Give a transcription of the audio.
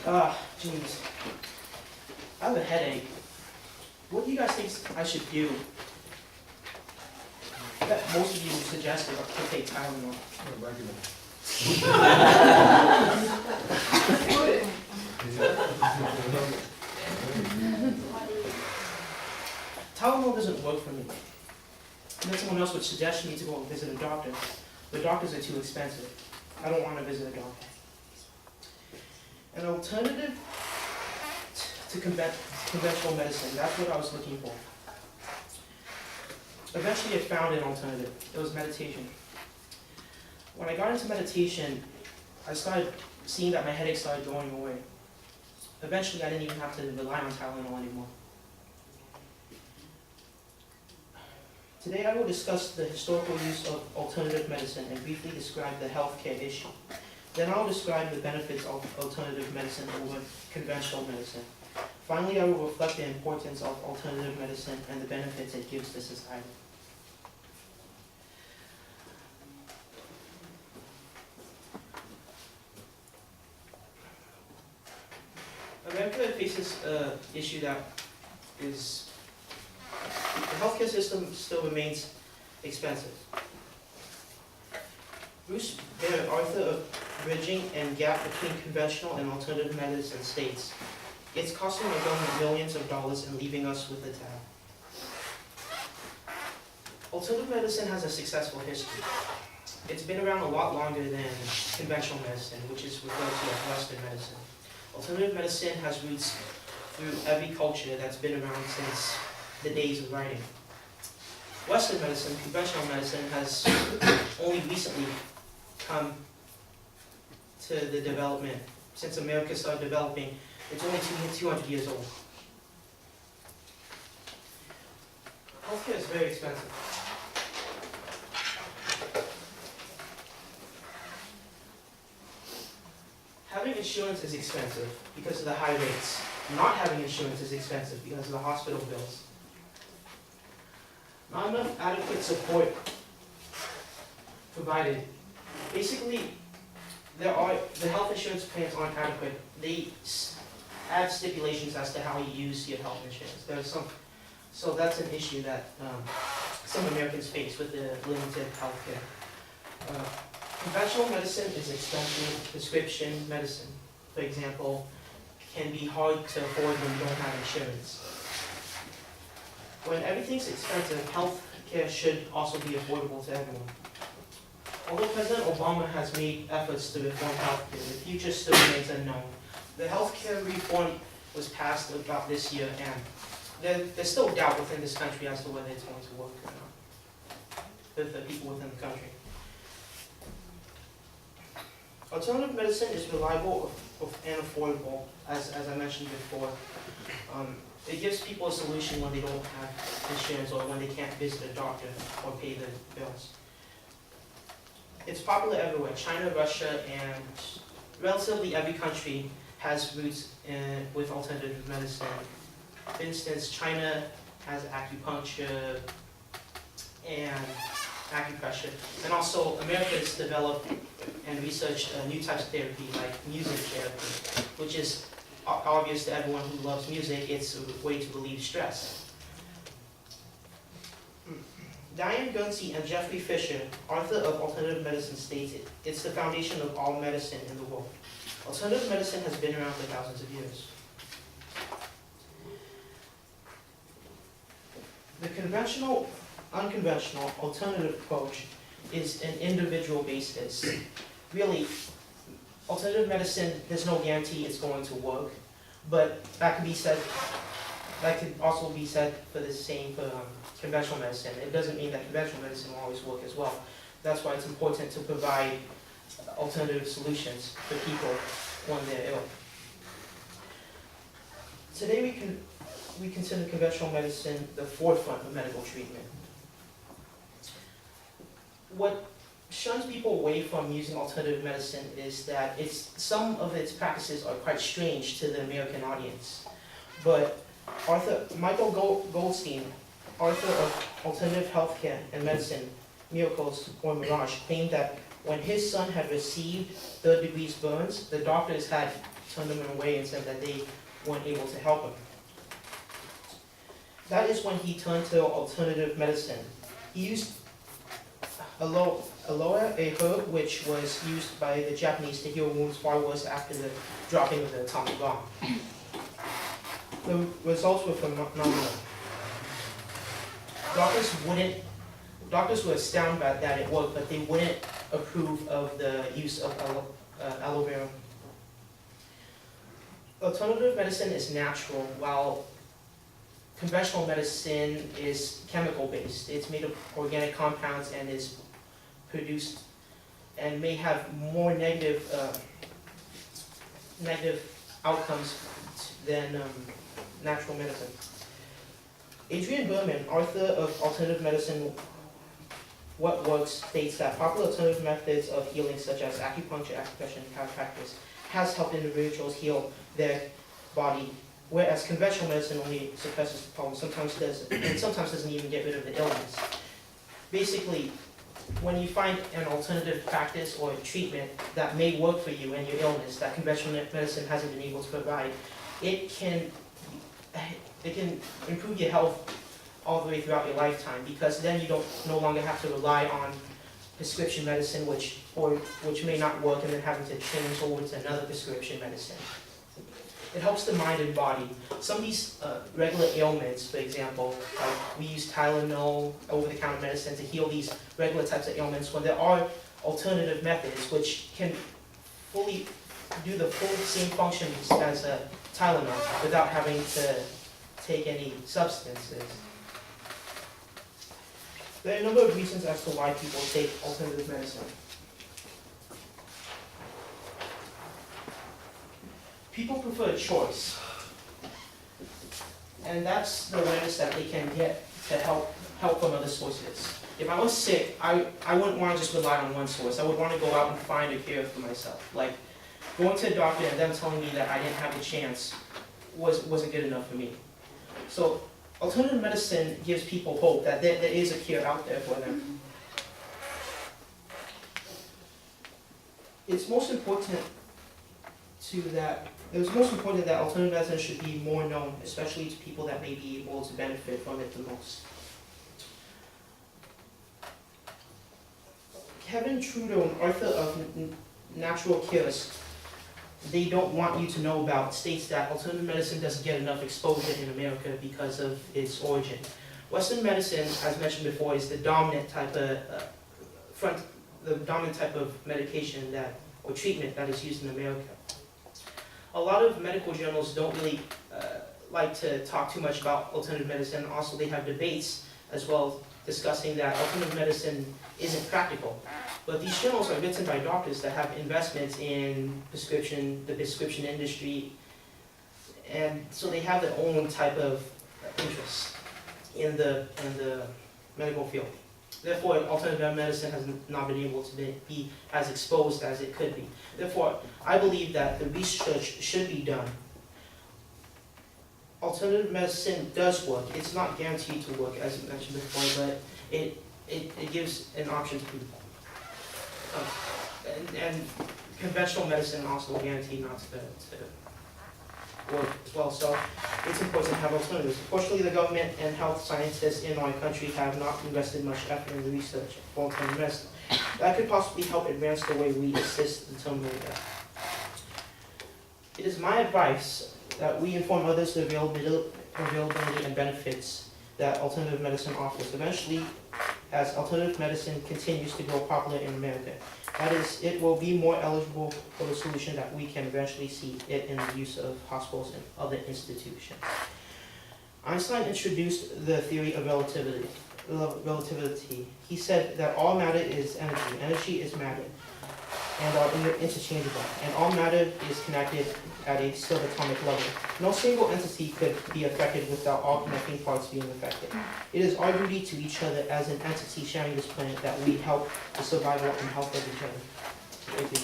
Jeez. I have a headache. What do you guys think I should do? That most of you suggested to take Tylenol. Tylenol doesn't work for me. And then someone else would suggest me to go and visit a doctor. The doctors are too expensive. I don't want to visit a doctor. An alternative to conventional medicine, that's what I was looking for. Eventually I found an alternative. It was meditation. When I got into meditation, I started seeing that my headache started going away. Eventually I didn't even have to rely on Tylenol anymore. Today I will discuss the historical use of alternative medicine and briefly describe the healthcare issue. Then I will describe the benefits of alternative medicine over conventional medicine. Finally, I will reflect the importance of alternative medicine and the benefits it gives to society. America faces an issue that is, the healthcare system still remains expensive. Bruce Baird, author of Bridging and Gap Between Conventional and Alternative Medicine, states, "It's costing the government millions of dollars and leaving us with a tab." Alternative medicine has a successful history. It's been around a lot longer than conventional medicine, which is referred to as Western medicine. Alternative medicine has roots through every culture that's been around since the days of writing. Western medicine, conventional medicine, has only recently come to the development. Since America started developing, it's only 200 years old. Healthcare is very expensive. Having insurance is expensive because of the high rates. Not having insurance is expensive because of the hospital bills. Not enough adequate support provided. Basically, the health insurance plans aren't adequate. They add stipulations as to how you use your health insurance. So that's an issue that some Americans face with the limited health care. Conventional medicine is expensive. Prescription medicine, for example, can be hard to afford when you don't have insurance. When everything's expensive, health care should also be affordable to everyone. Although President Obama has made efforts to reform health care, the future still remains unknown. The health care reform was passed about this year, and there's still doubt within this country as to whether it's going to work or not, with the people within the country. Alternative medicine is reliable and affordable, as I mentioned before. It gives people a solution when they don't have insurance or when they can't visit a doctor or pay the bills. It's popular everywhere. China, Russia, and relatively every country has roots with alternative medicine. For instance, China has acupuncture and acupressure. And also, America has developed and researched new types of therapy, like music therapy, which is obvious to everyone who loves music. It's a way to relieve stress. Diane Gunsey and Jeffrey Fisher, author of Alternative Medicine, states it's the foundation of all medicine in the world. Alternative medicine has been around for thousands of years. The unconventional, alternative approach is an individual basis. Really, alternative medicine, there's no guarantee it's going to work, but that could also be said for the same for conventional medicine. It doesn't mean that conventional medicine will always work as well. That's why it's important to provide alternative solutions for people when they're ill. Today we consider conventional medicine the forefront of medical treatment. What shuns people away from using alternative medicine is that some of its practices are quite strange to the American audience. But Michael Goldstein, author of Alternative Healthcare and Medicine, Miracles or Mirage, claimed that when his son had received third-degree burns, the doctors had turned him away and said that they weren't able to help him. That is when he turned to alternative medicine. He used aloe, a herb which was used by the Japanese to heal wounds far worse after the dropping of the atomic bomb. The results were phenomenal. Doctors were astounded that it worked, but they wouldn't approve of the use of aloe vera. Alternative medicine is natural, while conventional medicine is chemical-based. It's made of organic compounds and is produced and may have more negative outcomes than natural medicine. Adrian Berman, author of Alternative Medicine, What Works, states that popular alternative methods of healing such as acupuncture, acupressure, and chiropractic has helped individuals heal their body, whereas conventional medicine only suppresses the problem, sometimes doesn't even get rid of the illness. Basically, when you find an alternative practice or treatment that may work for you and your illness that conventional medicine hasn't been able to provide, it can improve your health all the way throughout your lifetime, because then you no longer have to rely on prescription medicine which may not work and then having to change over to another prescription medicine. It helps the mind and body. Some of these regular ailments, for example, we use Tylenol, over-the-counter medicine, to heal these regular types of ailments, when there are alternative methods which can fully do the full same functions as Tylenol without having to take any substances. There are a number of reasons as to why people take alternative medicine. People prefer choice, and that's the awareness that they can get to help from other sources. If I was sick, I wouldn't want to just rely on one source. I would want to go out and find a cure for myself. Like, going to a doctor and them telling me that I didn't have the chance wasn't good enough for me. So alternative medicine gives people hope that there is a cure out there for them. It's most important that alternative medicine should be more known, especially to people that may be able to benefit from it the most. Kevin Trudeau, an author of Natural Cures They Don't Want You to Know About, states that alternative medicine doesn't get enough exposure in America because of its origin. Western medicine, as mentioned before, is the dominant type of medication or treatment that is used in America. A lot of medical journals don't really like to talk too much about alternative medicine. Also, they have debates as well discussing that alternative medicine isn't practical. But these journals are written by doctors that have investments in the prescription industry, and so they have their own type of interest in the medical field. Therefore, alternative medicine has not been able to be as exposed as it could be. Therefore, I believe that the research should be done. Alternative medicine does work. It's not guaranteed to work, as I mentioned before, but it gives an option to people. And conventional medicine also guaranteed not to work as well. So it's important to have alternatives. Unfortunately, the government and health scientists in our country have not invested much effort in the research of alternative medicine. That could possibly help advance the way we assist the terminally ill. It is my advice that we inform others the availability and benefits that alternative medicine offers. Eventually, as alternative medicine continues to grow popular in America, that is, it will be more eligible for the solution that we can eventually see it in the use of hospitals and other institutions. Einstein introduced the theory of relativity. He said that all matter is energy. Energy is matter, and are interchangeable, and all matter is connected at a subatomic level. No single entity could be affected without all connecting parts being affected. It is our duty to each other as an entity sharing this planet that we help the survival and health of each other. Thank you.